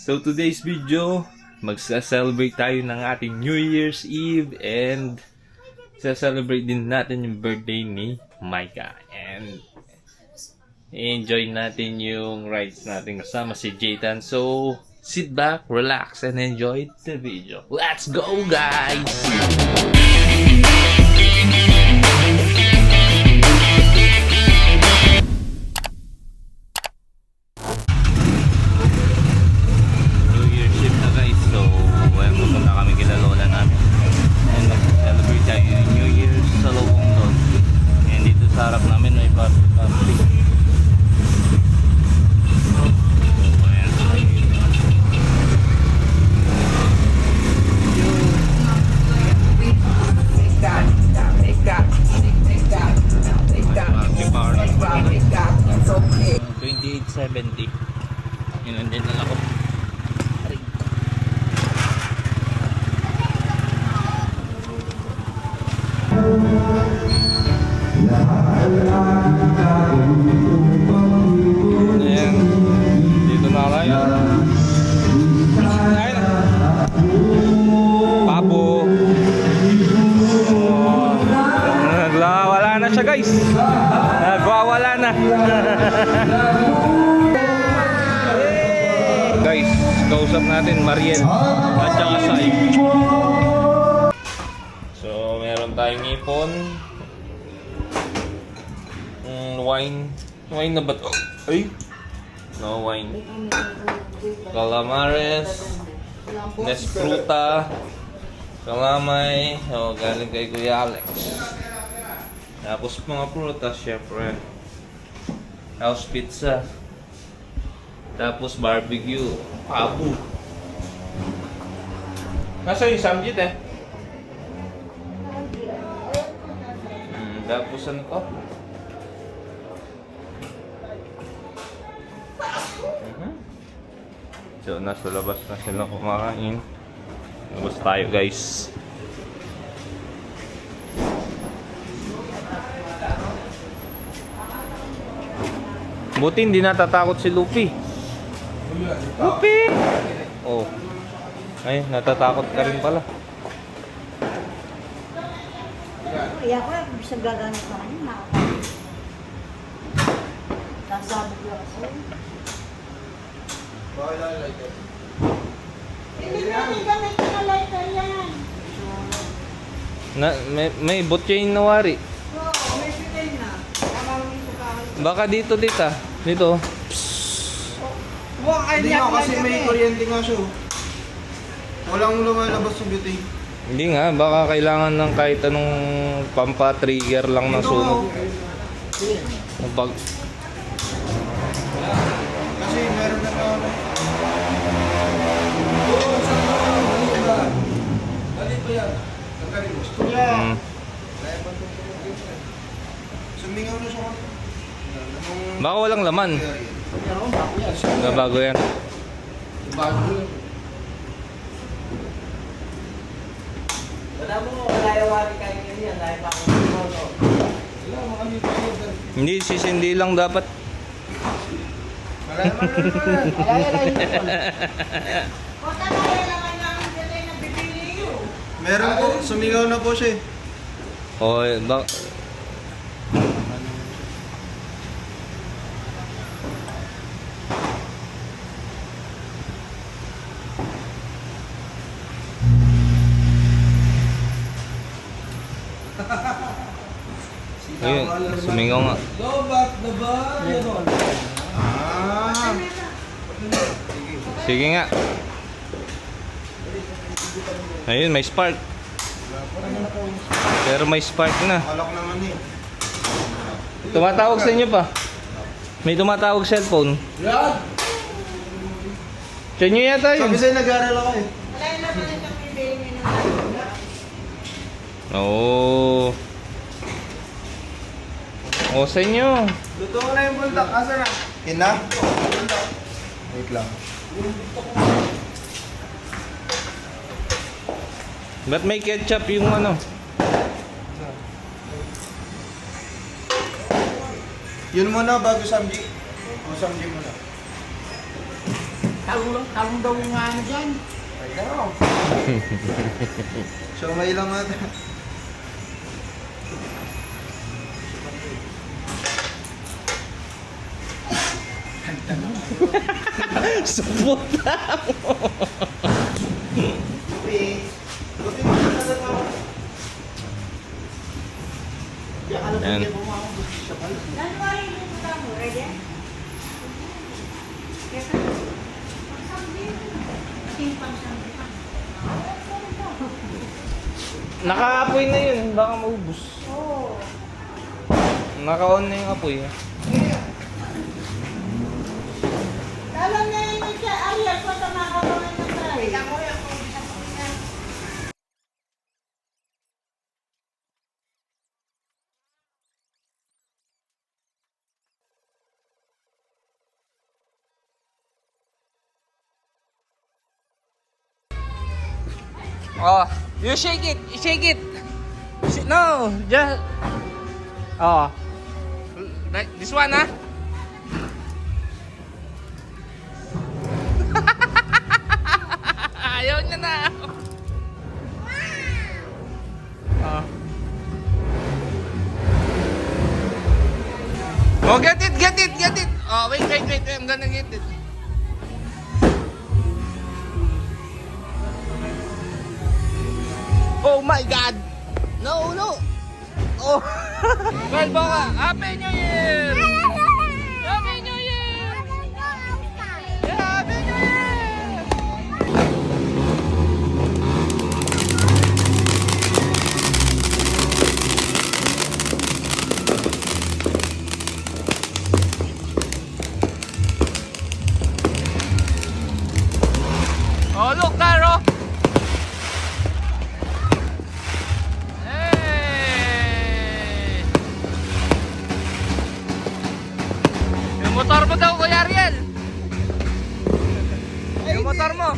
So today's video, magsa-celebrate tayo ng ating New Year's Eve and sa-celebrate din natin yung birthday ni Micah. And enjoy natin yung rides natin kasama si Jaytan. So sit back, relax, and enjoy the video. Let's go, guys! $28.70. Yun ang dinala ko. Ayan. Dito na kayo. Ayan. Pabo. Nagwawala na siya, guys. Nagwawala na. Guys, kausap natin Mariel at saka Sai. So, meron tayong ipon. Wine na ba to? Ay! No wine. Calamares. Nesfruta. Kalamay. O, galing kay Kuya Alex. Tapos mga prutas, syempre. House pizza. Tapos barbecue. Pabu. Nasa yung samjit eh. Tapos ano to? So nasa labas na sila kumakain. Labas tayo, guys. Buti hindi natatakot si Luffy. Luffy! Oh. Ay, natatakot ka rin pala. Kaya ko, bisa gagamit ko kanina, nakakapit. Nasabot lang ako. Bakit lang lighter? Hindi namin gamit ko na lighter yan. May butchain na wari. Oo, may pitay na. Baka dito, tita. Dito. Hindi nga kasi may kuryente nga siya. Walang lumalabas sa beauty. Hindi nga, baka kailangan ng kahit anong pampa-trigger lang na sunog. Pag... Kasi meron na ako. Dali pa yan. Nagkarin mo. Sumingaw na siya. Baka walang laman. Bago yan. Bago yan. Wala mo, wala yung wari kayo ganyan, dahil pa akong moto. Wala, makami pa yun. Hindi, sisindi lang dapat. Wala naman naman. Kota na rin naman namin pitay na bibili yun. Meron po, sumingaw na po siya. O, ayun, sumingaw nga. Lobat na ba? Ah! Sige nga. Ayun, may spark. Pero may spark na. Alak naman eh. Tumatawag sa inyo pa. May tumatawag cellphone. Yan! Sa inyo yata yun. Sabi sa'yo nag-aaral ako eh. Wala yung naman itong bibili nyo na. Oo. O, sa inyo. Luto ko na yung buldak. Asa na? Yan na? Wait lang. Ba't may ketchup yung ano? Yun muna bago samji. O samji muna. Talong daw yung ano dyan. So may lang natin. Supot na. Yan. January dito ka mo, ready? Naka-apoy na yun, baka maubos. Oo. Naka-on na yung apoy. Alam na yun siya, Ariel, kung sa mga kabangan ng tayo. Oh, you shake it, shake it. No, just. Oh, like this one, ah. Ayaw niya na. Oh. Oh, get it, get it, get it. Oh, wait, wait, wait. I'm gonna get it. Oh my God! No, no! Oh! Well, baka, Happy New Year! Happy New Year! Yeah, Happy New Year! Oh, look, Taro! Hey! Yung motor mo daw, Kuya Ariel! Yung motor mo!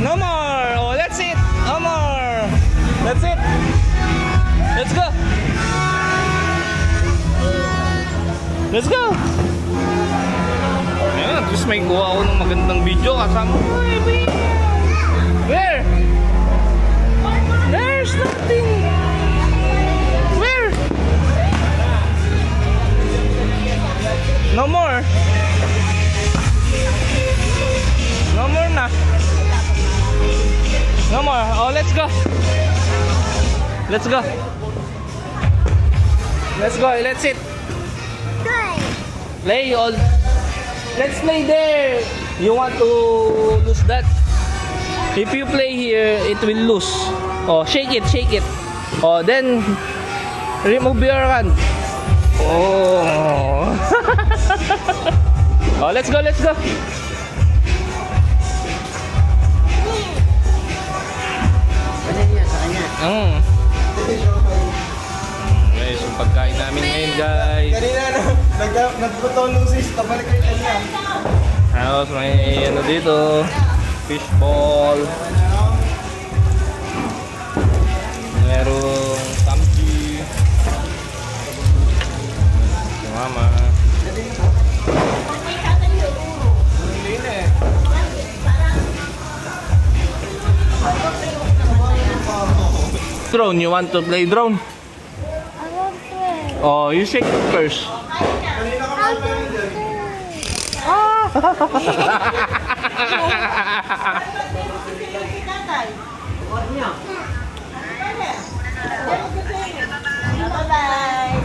No more! Oh, that's it! No more! That's it! Let's go! Let's go! Ayan, at least may kuha ako ng magandang video kasama. Where? There's nothing! Where? No more! No more na! No more. Oh, let's go. Let's go. Let's go. Let's sit. Play all. Let's play there. You want to lose that? If you play here, it will lose. Oh, shake it, shake it. Oh, then remove your hand. Oh. Oh, let's go. Let's go. Guys, yung pagkain namin ngayon, guys. Kanina nagputulong sis, tabalik kayo kanina. Tapos may ano dito, fishball. Merong tampi. Si mama. Hindi na eh. Drone, you want to play drone? I want to. Oh, you shake it first. Kanina ka pa rin dyan. Si tatay. Huwag niya. Bye-bye.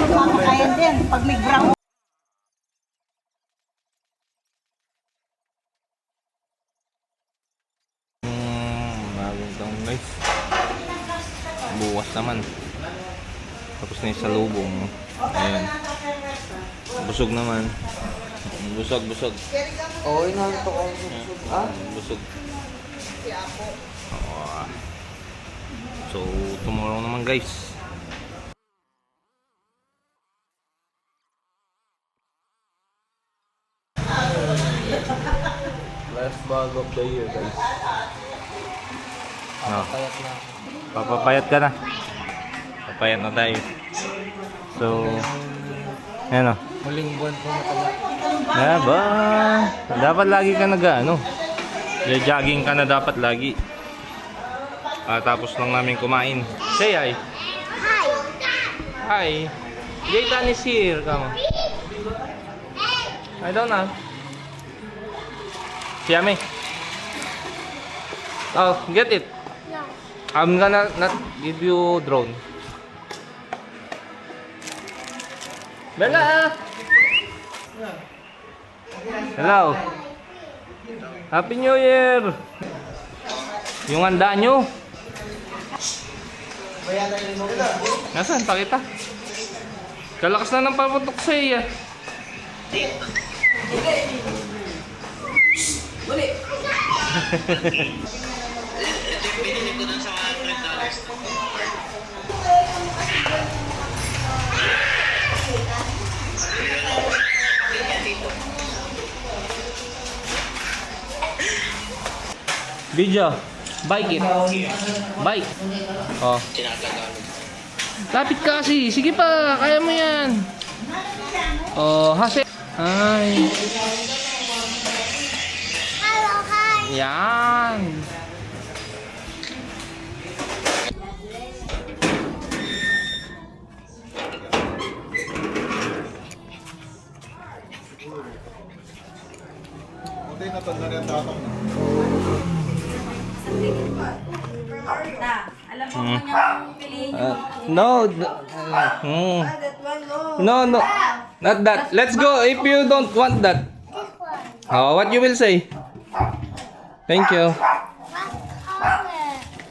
Papakain din pag may brown. down guys. Buwas naman. Tapos na yung salubong. Ayan. Busog naman. Busog. Oo, inanto ko. Ah? Busog. So, tomorrow naman guys. Last vlog of the year guys. Payat na. Papapayat ka na. Papayat na tayo. So, ayan o. Muling buwan ko mataba. Ba? Dapat lagi ka jogging ka na dapat lagi. Tapos lang namin kumain. Say hi. Hi. Jaytan is here. Come on. I don't know. Yummy. Oh, get it. No. I'm gonna not give you drone. Bella! Hello! Happy New Year! Yung handa nyo. Nasaan? Pakita. Kalakas na ng paputok sa iya. Video. Bike it. Bike. Oh. Lapit ka kasi. Sige pa. Kaya mo yan. Oh, hase. Ay. Hello, hi. Yan. Hindi, natanda rin ang tatang. Alam mo kung yung piliin nyo. No. No. Not that. Let's go if you don't want that. Oh, what you will say? Thank you.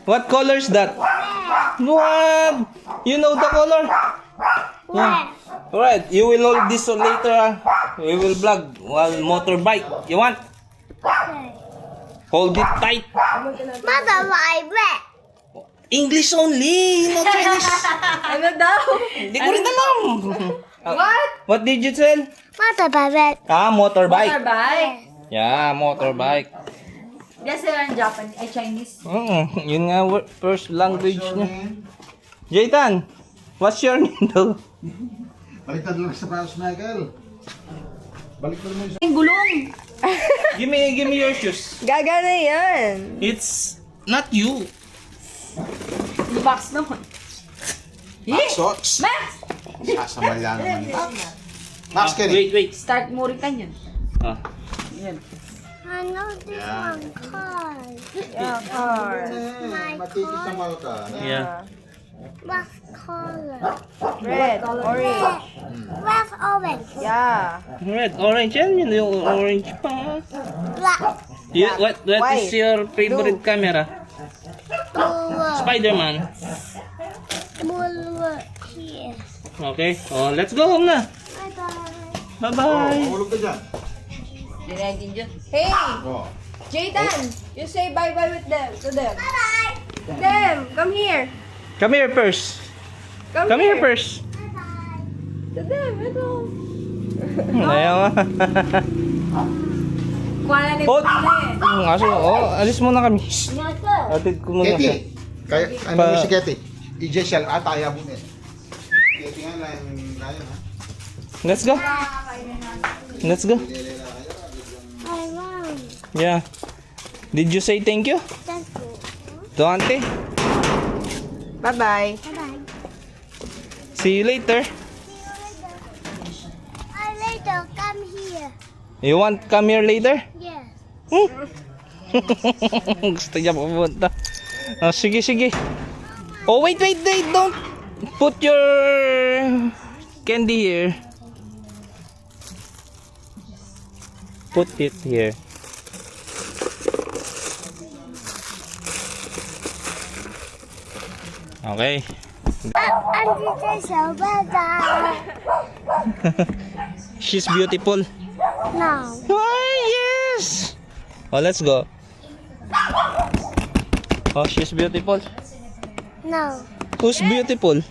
What color is that? What? You know the color? Yeah. Alright, you will know this later. We will vlog while motorbike. You want? Hold it tight. Mother, I bet. English only, no Chinese. Ano daw? Hindi ko rin alam. What? What did you tell? Mother, I bet. Motorbike. Motorbike. Yeah, motorbike. Yes, sir, ang Japanese, ay Chinese. Yun nga first language niya. Jaytan, what's your name though? Baliktad lang sa paus, Michael. Baliktad mo yung Ang gulong. Give me your shoes. Gagana yan. It's not you. Box naman. socks. Max! Sasamala naman ito. Max, Kenny. Wait. Start mo rin kanyan. Ah. Yan. I know this one card. Yeah, car. Matikis ang mga ka. Yeah. What color? Red, orange. Red, orange. Yeah. Red, orange. Yan yun yung orange pa. Black. What is your favorite camera? Blue. Spider-Man. Blue. Here. Okay. Oh, let's go home na. Bye-bye. Bye-bye. Mahulog ka dyan. Dinagin dyan. Hey! Oh. Jaydan! You say bye-bye with them. To them. Bye-bye. Them! Come here! Come here first. Come here first. To them! Ito. Ayaw. Kuha na ni Oh, Pune. aso. Oh, alis muna kami. Atid ko muna siya. Ketty. Kaya, ano mo si Ketty? I-gel at ayaw mo niya. Ketty nga lang ngayon, ha? Let's go. Let's go. I want. Yeah. Did you say thank you Thank you. to auntie? Bye-bye. Bye-bye. See you later. I later come here. You want come here later? Yes. Gusto niya pupunta. Oh, sige. Oh, wait. Don't put your candy here. Put it here. Okay. Auntie Tessa, bye. She's beautiful. No. Why, yes! Oh, let's go. Oh, she's beautiful. No. Who's beautiful?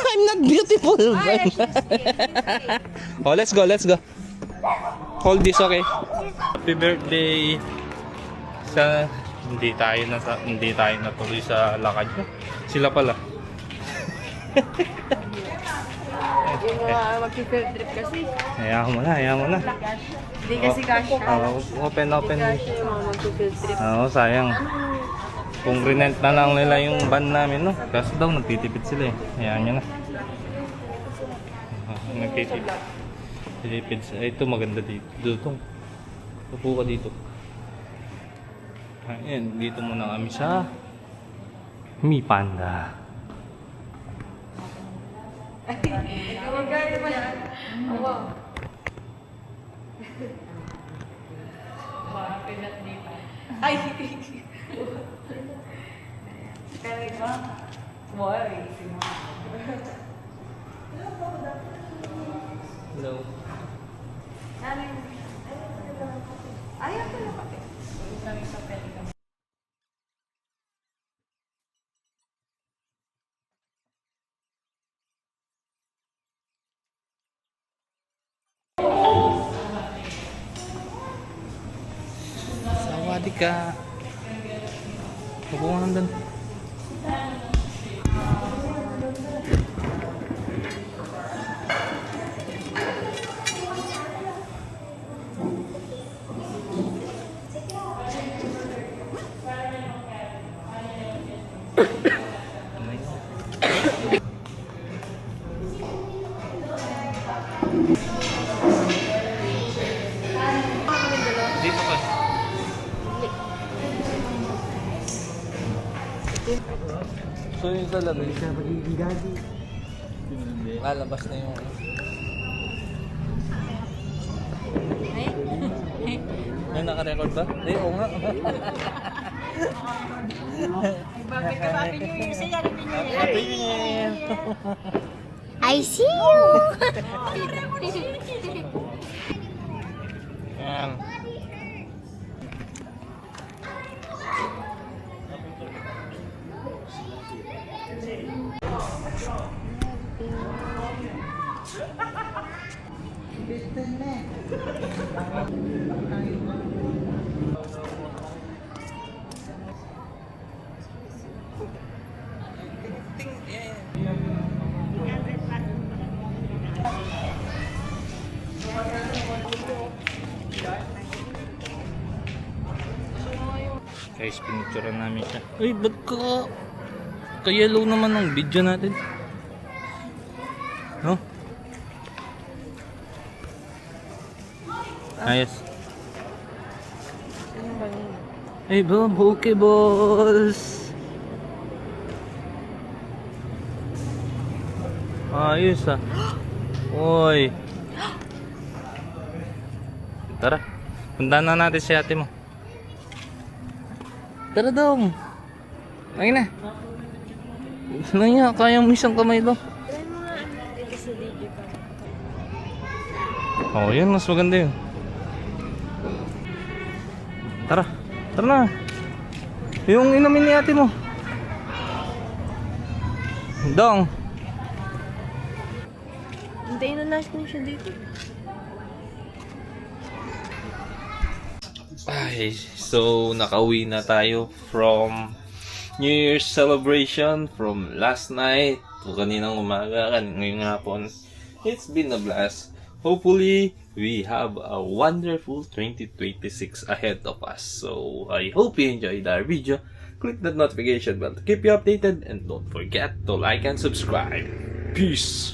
I'm not beautiful. Oh, let's go, let's go. Hold this, okay? Happy birthday. Hindi tayo natuloy sa lakad ko. Sila pala. Yung mag-field trip kasi. Hayaan mo na. Hindi kasi kasha. Open. Kasha yung mga mag-field trip. Oo, sayang. Kung rent na lang nila yung van namin, no? Kasi daw, nagtitipid sila eh. Hayaan nyo na. Nagtitipid. Titipid. Ito maganda dito. Dito. Upo ka dito. Ayan, dito muna kami sa Mi Panda. Ay! Hello. Ayaw ko na kape. Sawadi ka. Upo ka nandun. Dito ka. So yung talaga siya magiging daddy. Lalabas na yung Ay, naka-record ba? Eh, oo nga. Happy New Year sa'yo, Happy New Year. Happy New Year! I see you. Yan. Guys, pinicturean namin siya. Uy, ba't ka-yellow naman ang video natin? No? Ayos. Ay, ba, Pokeballs! Ayos ah. Uy. Tara, puntahan na natin si ate mo. Tara dong. Ayun na. Ano niya? Kaya mo isang kamay daw. Oh, yun. Mas maganda yun. Tara. Tara na. Yung inumin ni ate mo. Dong. Hintayin na natin siya dito. Ay, so nakauwi na tayo from New Year's celebration from last night to kaninang umaga, ngayong hapon. It's been a blast. Hopefully, we have a wonderful 2026 ahead of us. So, I hope you enjoyed our video. Click that notification bell to keep you updated and don't forget to like and subscribe. Peace!